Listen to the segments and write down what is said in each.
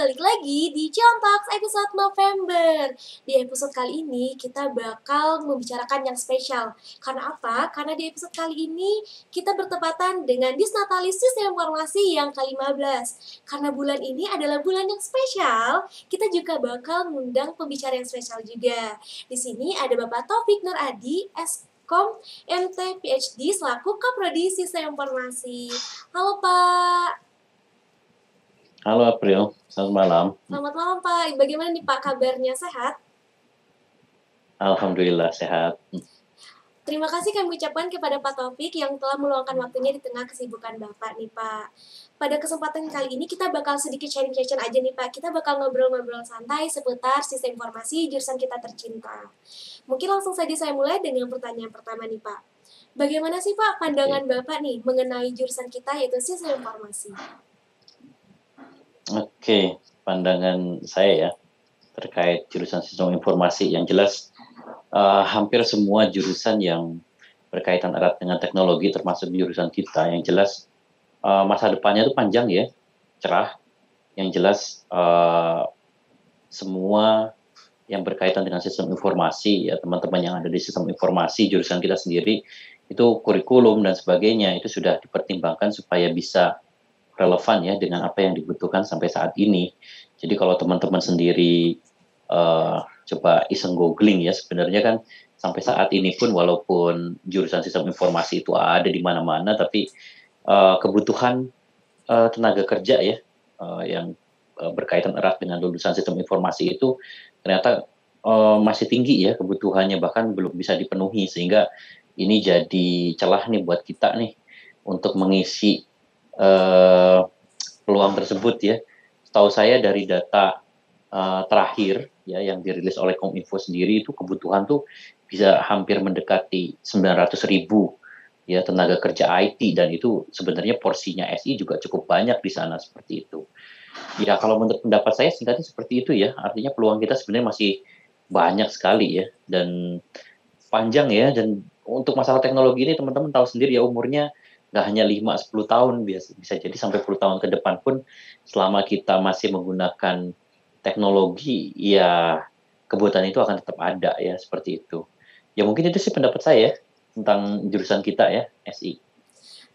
balik lagi di Ciontalks episode November. Di episode kali ini kita bakal membicarakan yang spesial. Karena apa? Karena di episode kali ini kita bertepatan dengan Disnatalis Sistem Informasi yang ke-15. Karena bulan ini adalah bulan yang spesial, kita juga bakal mengundang pembicara yang spesial juga. Di sini ada Bapak Taufik Nur Adi, Eskom MT PhD selaku Kaprodi Sistem Informasi. Halo Pak. Halo April, selamat malam. Selamat malam Pak, bagaimana nih Pak kabarnya, sehat? Alhamdulillah sehat. Terima kasih kami ucapkan kepada Pak Taufik yang telah meluangkan waktunya di tengah kesibukan Bapak nih Pak. Pada kesempatan kali ini kita bakal sedikit sharing session aja nih Pak. Kita bakal ngobrol-ngobrol santai seputar sistem informasi jurusan kita tercinta. Mungkin langsung saja saya mulai dengan pertanyaan pertama nih Pak. Bagaimana sih Pak pandangan Bapak nih mengenai jurusan kita yaitu sistem informasi? Oke, pandangan saya ya terkait jurusan sistem informasi yang jelas hampir semua jurusan yang berkaitan erat dengan teknologi termasuk jurusan kita yang jelas masa depannya itu panjang ya, cerah. Yang jelas semua yang berkaitan dengan sistem informasi ya teman-teman yang ada di sistem informasi jurusan kita sendiri itu kurikulum dan sebagainya itu sudah dipertimbangkan supaya bisa relevan ya dengan apa yang dibutuhkan sampai saat ini. Jadi kalau teman-teman sendiri coba iseng googling ya sebenarnya kan sampai saat ini pun walaupun jurusan sistem informasi itu ada di mana-mana tapi kebutuhan tenaga kerja ya yang berkaitan erat dengan lulusan sistem informasi itu ternyata masih tinggi ya kebutuhannya bahkan belum bisa dipenuhi sehingga ini jadi celah nih buat kita nih untuk mengisi peluang tersebut ya. Setahu saya dari data terakhir ya yang dirilis oleh Kominfo sendiri itu kebutuhan tuh bisa hampir mendekati 900.000 ya tenaga kerja IT dan itu sebenarnya porsinya SI juga cukup banyak di sana seperti itu. Ya kalau menurut pendapat saya singkatnya seperti itu ya. Artinya peluang kita sebenarnya masih banyak sekali ya dan panjang ya dan untuk masalah teknologi ini teman-teman tahu sendiri ya umurnya nggak hanya 5-10 tahun, bisa jadi sampai 10 tahun ke depan pun selama kita masih menggunakan teknologi, ya kebutuhan itu akan tetap ada ya, seperti itu. Ya mungkin itu sih pendapat saya tentang jurusan kita ya, SI.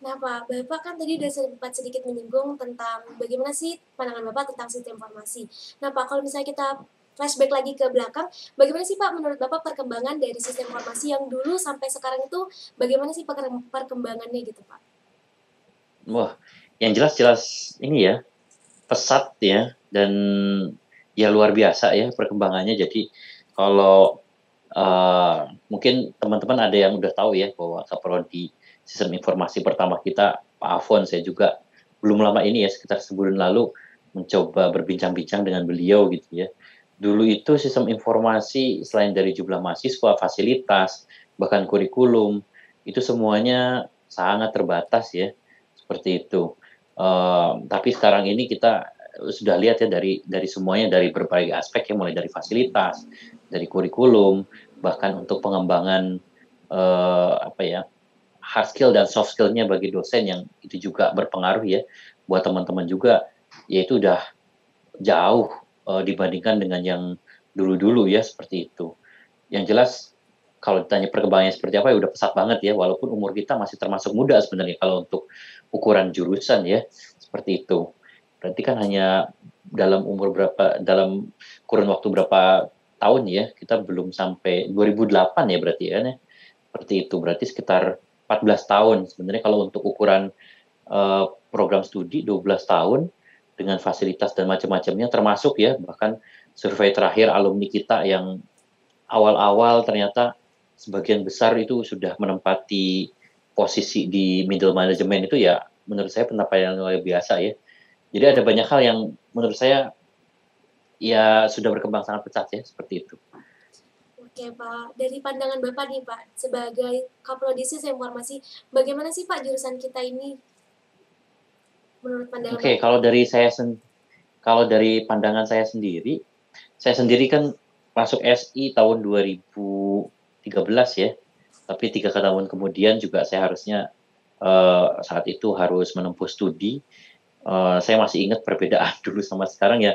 Nah Pak, Bapak kan tadi udah sempat sedikit menyinggung tentang bagaimana sih pandangan Bapak tentang sistem informasi. Nah Pak, kalau misalnya kita flashback lagi ke belakang, bagaimana sih Pak menurut Bapak perkembangan dari sistem informasi yang dulu sampai sekarang itu, bagaimana sih perkembangannya gitu Pak? Wah, yang jelas-jelas ini ya, pesat ya, dan ya luar biasa ya perkembangannya. Jadi kalau mungkin teman-teman ada yang udah tahu ya bahwa Kaprodi sistem informasi pertama kita Pak Afon, saya juga belum lama ini ya sekitar sebulan lalu mencoba berbincang-bincang dengan beliau gitu ya. Dulu itu sistem informasi selain dari jumlah mahasiswa, fasilitas, bahkan kurikulum itu semuanya sangat terbatas ya seperti itu. Tapi sekarang ini kita sudah lihat ya dari semuanya dari berbagai aspek ya mulai dari fasilitas, dari kurikulum, bahkan untuk pengembangan hard skill dan soft skill-nya bagi dosen yang itu juga berpengaruh ya buat teman-teman juga, yaitu udah jauh dibandingkan dengan yang dulu-dulu ya seperti itu. Yang jelas kalau ditanya perkembangannya seperti apa ya udah pesat banget ya walaupun umur kita masih termasuk muda sebenarnya kalau untuk ukuran jurusan ya seperti itu. Berarti kan hanya dalam kurun waktu berapa tahun ya kita belum sampai 2008 ya berarti ya seperti itu berarti sekitar 14 tahun sebenarnya kalau untuk ukuran program studi 12 tahun dengan fasilitas dan macam-macamnya termasuk ya bahkan survei terakhir alumni kita yang awal-awal ternyata sebagian besar itu sudah menempati posisi di middle management itu ya menurut saya pencapaian yang luar biasa ya. Jadi ada banyak hal yang menurut saya ya sudah berkembang sangat pesat ya seperti itu. Oke Pak, dari pandangan Bapak nih Pak, sebagai Kaprodi Sistem Informasi, bagaimana sih Pak jurusan kita ini menurut pandangan Oke, Bapak? kalau dari pandangan saya sendiri kan masuk SI tahun 2013 ya. Tapi 3 tahun kemudian juga saya harusnya saat itu harus menempuh studi. Saya masih ingat perbedaan dulu sama sekarang ya.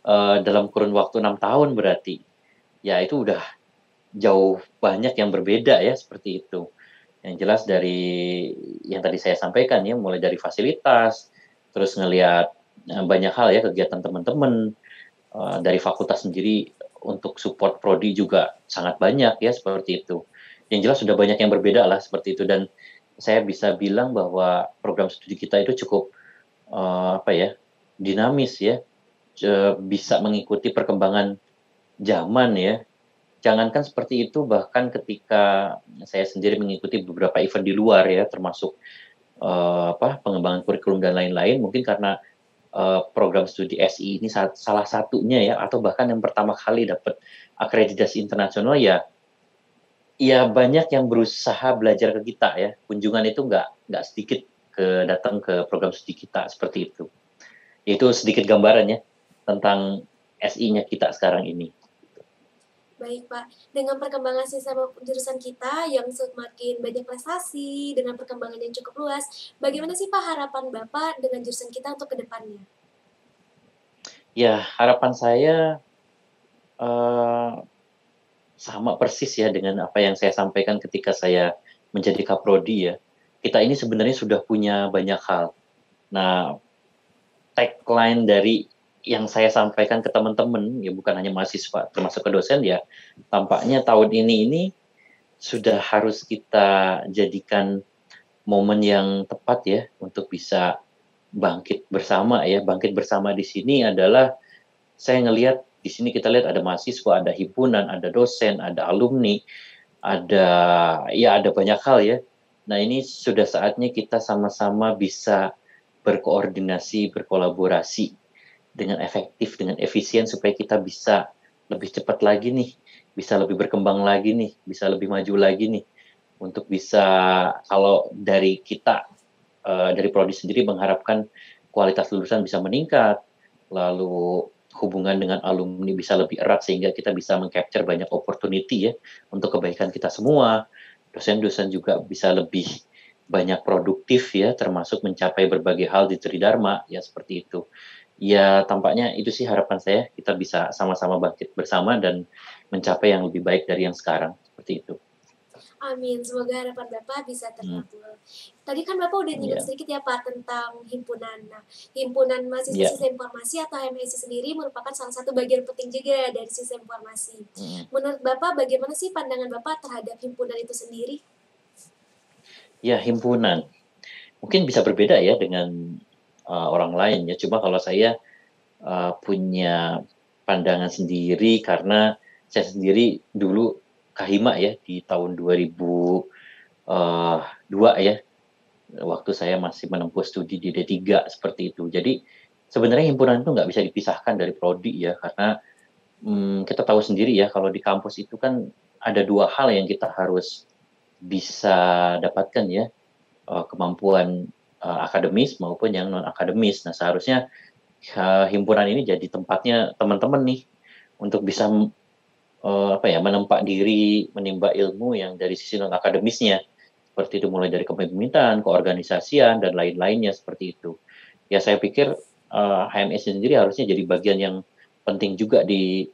dalam kurun waktu 6 tahun berarti. Ya itu udah jauh banyak yang berbeda ya, seperti itu. Yang jelas dari yang tadi saya sampaikan ya, mulai dari fasilitas, terus ngelihat, banyak hal ya, kegiatan teman-teman, dari fakultas sendiri untuk support prodi juga sangat banyak ya, seperti itu. Yang jelas sudah banyak yang berbeda lah seperti itu, dan saya bisa bilang bahwa program studi kita itu cukup, apa ya, dinamis ya, bisa mengikuti perkembangan zaman ya. Jangankan seperti itu, bahkan ketika saya sendiri mengikuti beberapa event di luar ya, termasuk, pengembangan kurikulum dan lain-lain, mungkin karena, program studi SI ini salah satunya ya, atau bahkan yang pertama kali dapat akreditasi internasional ya, ya banyak yang berusaha belajar ke kita ya. Kunjungan itu nggak sedikit datang ke program studi kita, seperti itu. Itu sedikit gambarannya tentang SI-nya kita sekarang ini. Baik Pak, dengan perkembangan sistem jurusan kita yang semakin banyak prestasi, dengan perkembangan yang cukup luas, bagaimana sih Pak harapan Bapak dengan jurusan kita untuk ke depannya? Ya, harapan saya, eee, sama persis ya dengan apa yang saya sampaikan ketika saya menjadi kaprodi ya. Kita ini sebenarnya sudah punya banyak hal. Nah, tagline dari yang saya sampaikan ke teman-teman, ya bukan hanya mahasiswa, termasuk ke dosen ya, tampaknya tahun ini sudah harus kita jadikan momen yang tepat ya untuk bisa bangkit bersama ya. Bangkit bersama di sini adalah saya ngelihat di sini kita lihat ada mahasiswa, ada himpunan, ada dosen, ada alumni, ada ya ada banyak hal ya. Nah, ini sudah saatnya kita sama-sama bisa berkoordinasi, berkolaborasi dengan efektif, dengan efisien supaya kita bisa lebih cepat lagi nih, bisa lebih berkembang lagi nih, bisa lebih maju lagi nih, untuk bisa kalau dari kita, dari prodi sendiri mengharapkan kualitas lulusan bisa meningkat, lalu hubungan dengan alumni bisa lebih erat sehingga kita bisa meng-capture banyak opportunity ya, untuk kebaikan kita semua. Dosen-dosen juga bisa lebih banyak produktif ya, termasuk mencapai berbagai hal di Tridharma, ya seperti itu. Ya tampaknya itu sih harapan saya, kita bisa sama-sama bangkit bersama dan mencapai yang lebih baik dari yang sekarang, seperti itu. Amin, semoga harapan Bapak bisa Mmm, terkabul. Tadi kan Bapak udah nyinggung iya sedikit ya Pak tentang himpunan. Nah, himpunan mahasiswa iya, sistem informasi atau HMSI sendiri merupakan salah satu bagian penting juga dari sistem informasi. mhm. Menurut Bapak bagaimana sih pandangan Bapak terhadap himpunan itu sendiri? Ya himpunan, mungkin bisa berbeda ya dengan, orang lain ya, cuma kalau saya, punya pandangan sendiri karena saya sendiri dulu Kahima ya di tahun 2002 ya, waktu saya masih menempuh studi di D3 seperti itu. Jadi sebenarnya himpunan itu nggak bisa dipisahkan dari prodi ya, karena, kita tahu sendiri ya kalau di kampus itu kan ada 2 hal yang kita harus bisa dapatkan ya, kemampuan, akademis maupun yang non akademis. Nah seharusnya, himpunan ini jadi tempatnya teman-teman nih untuk bisa, apa ya, menempa diri, menimba ilmu yang dari sisi non akademisnya. Seperti itu mulai dari kepemimpinan, keorganisasian, dan lain-lainnya seperti itu. Ya saya pikir, HMS sendiri harusnya jadi bagian yang penting juga dari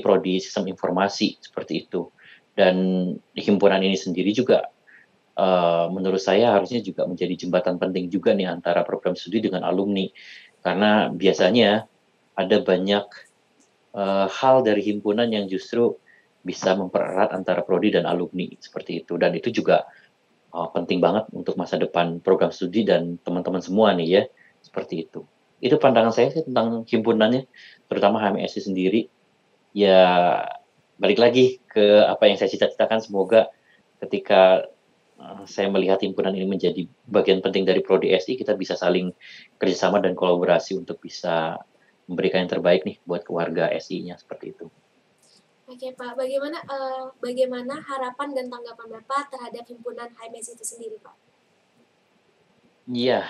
prodi sistem informasi, seperti itu. Dan himpunan ini sendiri juga, menurut saya harusnya juga menjadi jembatan penting juga nih antara program studi dengan alumni. Karena biasanya ada banyak, hal dari himpunan yang justru bisa mempererat antara prodi dan alumni, seperti itu. Dan itu juga, penting banget untuk masa depan program studi dan teman-teman semua nih ya, seperti itu. Itu pandangan saya sih tentang himpunannya, terutama HMSI sendiri. Ya balik lagi ke apa yang saya cita-citakan, semoga ketika, saya melihat himpunan ini menjadi bagian penting dari prodi SI, kita bisa saling kerjasama dan kolaborasi untuk bisa memberikan yang terbaik nih buat keluarga SI-nya, seperti itu. Oke Pak, bagaimana harapan dan tanggapan Bapak terhadap himpunan HMSI itu sendiri Pak? Iya,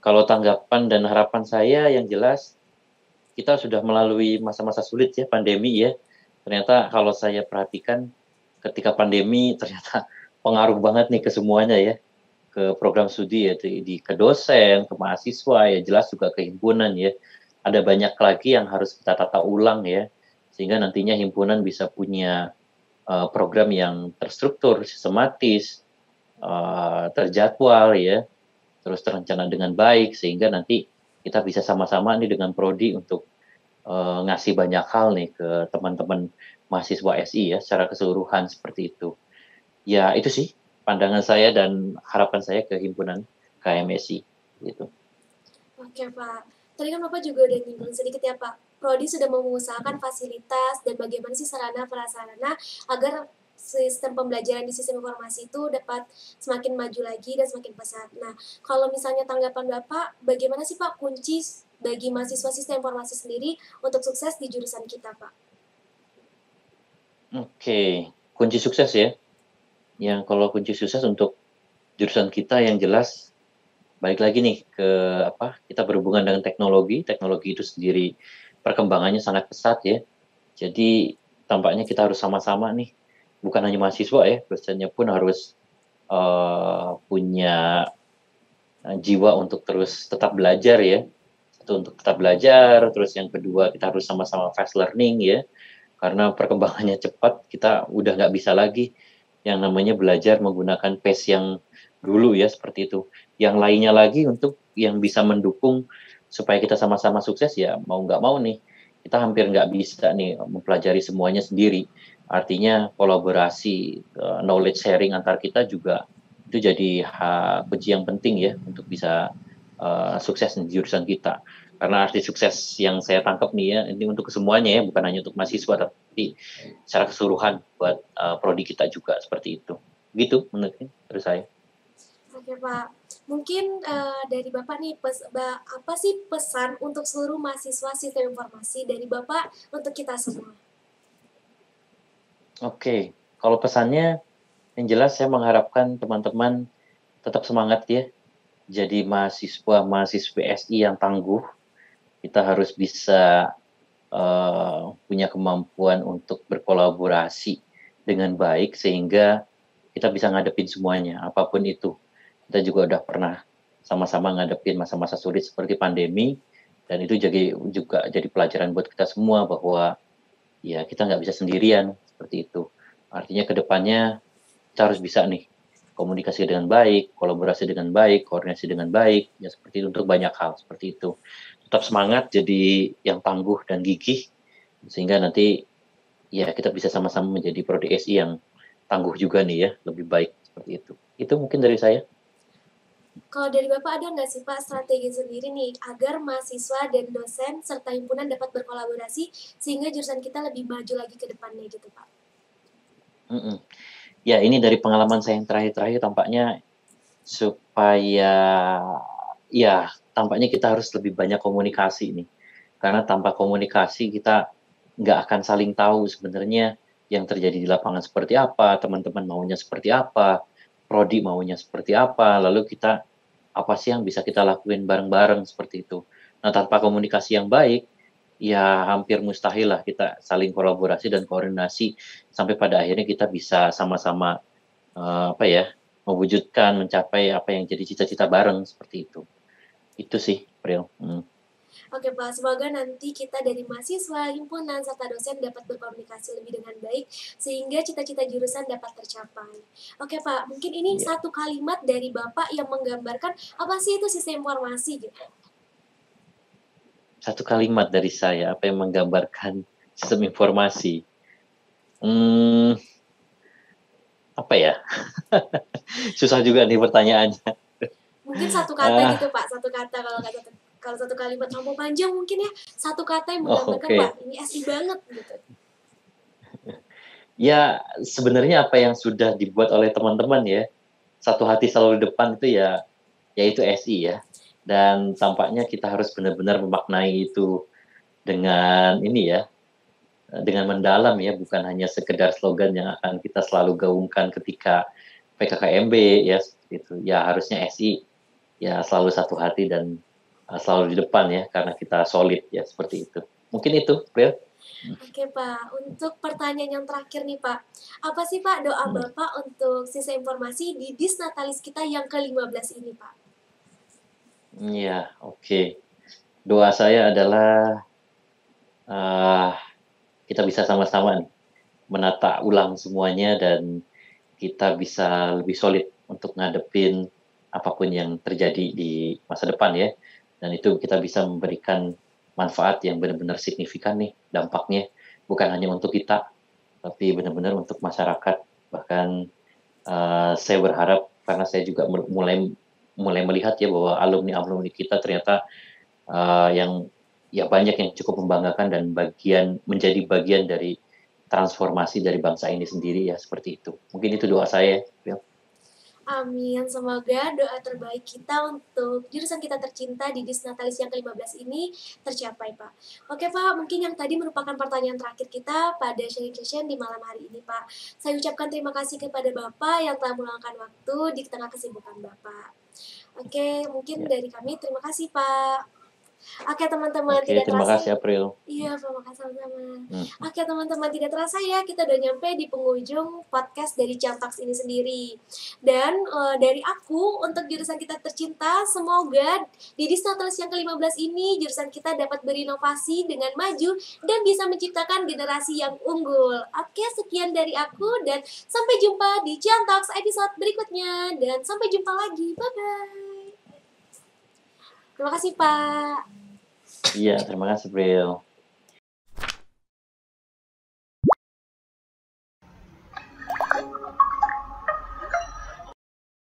kalau tanggapan dan harapan saya yang jelas, kita sudah melalui masa-masa sulit ya, pandemi ya. Ternyata kalau saya perhatikan ketika pandemi ternyata pengaruh banget nih ke semuanya ya, ke program studi ya, ke dosen, ke mahasiswa, ya jelas juga ke himpunan ya. ada banyak lagi yang harus kita tata ulang ya, sehingga nantinya himpunan bisa punya program yang terstruktur, sistematis, terjadwal ya, terus terencana dengan baik, sehingga nanti kita bisa sama-sama nih dengan prodi untuk ngasih banyak hal nih ke teman-teman mahasiswa SI ya, secara keseluruhan seperti itu. Ya itu sih pandangan saya dan harapan saya ke himpunan KMSI gitu. Oke Pak, tadi kan Bapak juga udah nyinggung sedikit ya Pak, Prodi sudah mengusahakan fasilitas dan bagaimana sih sarana prasarana agar sistem pembelajaran di sistem informasi itu dapat semakin maju lagi dan semakin pesat. Nah, kalau misalnya tanggapan Bapak, bagaimana sih Pak kunci bagi mahasiswa sistem informasi sendiri untuk sukses di jurusan kita Pak? Oke, kunci sukses ya. Yang kalau kunci sukses untuk jurusan kita yang jelas balik lagi nih ke apa, kita berhubungan dengan teknologi, teknologi itu sendiri perkembangannya sangat pesat ya. Jadi tampaknya kita harus sama-sama nih, bukan hanya mahasiswa ya, dosennya pun harus punya jiwa untuk terus tetap belajar ya. Satu untuk tetap belajar, terus yang kedua kita harus sama-sama fast learning ya, karena perkembangannya cepat, kita udah nggak bisa lagi yang namanya belajar menggunakan pace yang dulu ya, seperti itu. Yang lainnya lagi untuk yang bisa mendukung supaya kita sama-sama sukses ya mau nggak mau nih, kita hampir nggak bisa nih mempelajari semuanya sendiri. Artinya kolaborasi, knowledge sharing antar kita juga itu jadi kunci yang penting ya untuk bisa sukses di jurusan kita. Karena arti sukses yang saya tangkap nih ya, ini untuk semuanya ya, bukan hanya untuk mahasiswa, tapi secara keseluruhan buat prodi kita juga seperti itu. Gitu menurut saya. Oke Pak, mungkin dari Bapak nih, apa sih pesan untuk seluruh mahasiswa sistem informasi dari Bapak untuk kita semua? Oke, kalau pesannya yang jelas saya mengharapkan teman-teman tetap semangat ya. Jadi mahasiswa-mahasiswi SI yang tangguh, kita harus bisa punya kemampuan untuk berkolaborasi dengan baik sehingga kita bisa ngadepin semuanya, apapun itu. Kita juga udah pernah sama-sama ngadepin masa-masa sulit seperti pandemi, dan itu juga jadi pelajaran buat kita semua bahwa ya kita nggak bisa sendirian, seperti itu. Artinya ke depannya kita harus bisa nih komunikasi dengan baik, kolaborasi dengan baik, koordinasi dengan baik, ya seperti itu untuk banyak hal seperti itu. Tetap semangat, jadi yang tangguh dan gigih, sehingga nanti ya kita bisa sama-sama menjadi prodi SI yang tangguh juga nih ya, lebih baik seperti itu. Itu mungkin dari saya. Kalau dari Bapak ada nggak sih Pak strategi sendiri nih agar mahasiswa dan dosen serta himpunan dapat berkolaborasi sehingga jurusan kita lebih maju lagi ke depannya gitu Pak? Mm-mm. Ya ini dari pengalaman saya yang terakhir-terakhir tampaknya supaya ya tampaknya kita harus lebih banyak komunikasi nih. Karena tanpa komunikasi kita nggak akan saling tahu sebenarnya yang terjadi di lapangan seperti apa, teman-teman maunya seperti apa, prodi maunya seperti apa, lalu kita apa sih yang bisa kita lakuin bareng-bareng seperti itu. Nah, tanpa komunikasi yang baik, ya hampir mustahil lah kita saling kolaborasi dan koordinasi sampai pada akhirnya kita bisa sama-sama apa ya, mewujudkan, mencapai apa yang jadi cita-cita bareng seperti itu. Itu sih, Pril. Oke Pak, semoga nanti kita dari mahasiswa, himpunan, serta dosen dapat berkomunikasi lebih dengan baik sehingga cita-cita jurusan dapat tercapai. Oke Pak, mungkin ini Iya. satu kalimat dari Bapak yang menggambarkan apa sih itu sistem informasi gitu. Satu kalimat dari saya, apa yang menggambarkan sistem informasi? Apa ya? Susah juga nih pertanyaannya. Mungkin satu kata gitu Ah, Pak, satu kata kalau satu kalimat terlalu panjang mungkin ya satu kata yang oh, menggambarkan wah oke. ini SI banget gitu. Ya, sebenarnya apa yang sudah dibuat oleh teman-teman ya, satu hati selalu di depan itu ya, yaitu SI ya. Dan tampaknya kita harus benar-benar memaknai itu dengan ini ya, dengan mendalam ya, bukan hanya sekedar slogan yang akan kita selalu gaungkan ketika PKKMB ya, seperti itu. Ya harusnya SI ya selalu satu hati dan selalu di depan ya, karena kita solid ya, seperti itu. Mungkin itu, Pril. Oke Pak, untuk pertanyaan yang terakhir nih Pak, apa sih Pak doa Hmm. Bapak untuk sistem informasi di Disnatalis kita yang ke-15 ini Pak? Iya, oke. Doa saya adalah, eee, kita bisa sama-sama nih menata ulang semuanya dan kita bisa lebih solid untuk ngadepin apapun yang terjadi di masa depan ya. Dan itu kita bisa memberikan manfaat yang benar-benar signifikan nih dampaknya, bukan hanya untuk kita, tapi benar-benar untuk masyarakat. Bahkan, saya berharap karena saya juga mulai mulai melihat ya bahwa alumni-alumni kita ternyata, yang ya banyak yang cukup membanggakan dan menjadi bagian dari transformasi dari bangsa ini sendiri ya, seperti itu. Mungkin itu doa saya ya. Amin, semoga doa terbaik kita untuk jurusan kita tercinta di Disnatalis yang ke-15 ini tercapai, Pak. Oke, Pak, mungkin yang tadi merupakan pertanyaan terakhir kita pada sharing session di malam hari ini, Pak. Saya ucapkan terima kasih kepada Bapak yang telah meluangkan waktu di tengah kesibukan Bapak. Oke, mungkin Ya. dari kami terima kasih, Pak. Oke teman-teman, Oke, tidak terima terasa kasih April. iya, Pak, makasih sama-sama. Mhm. Oke teman-teman, tidak terasa ya kita udah nyampe di penghujung podcast dari Camtalks ini sendiri. Dan, dari aku untuk jurusan kita tercinta, semoga di Disnatalis yang ke-15 ini jurusan kita dapat berinovasi dengan maju dan bisa menciptakan generasi yang unggul. Oke, sekian dari aku dan sampai jumpa di Camtalks episode berikutnya dan sampai jumpa lagi. Bye-bye. Terima kasih, Pak. Iya, terima kasih April.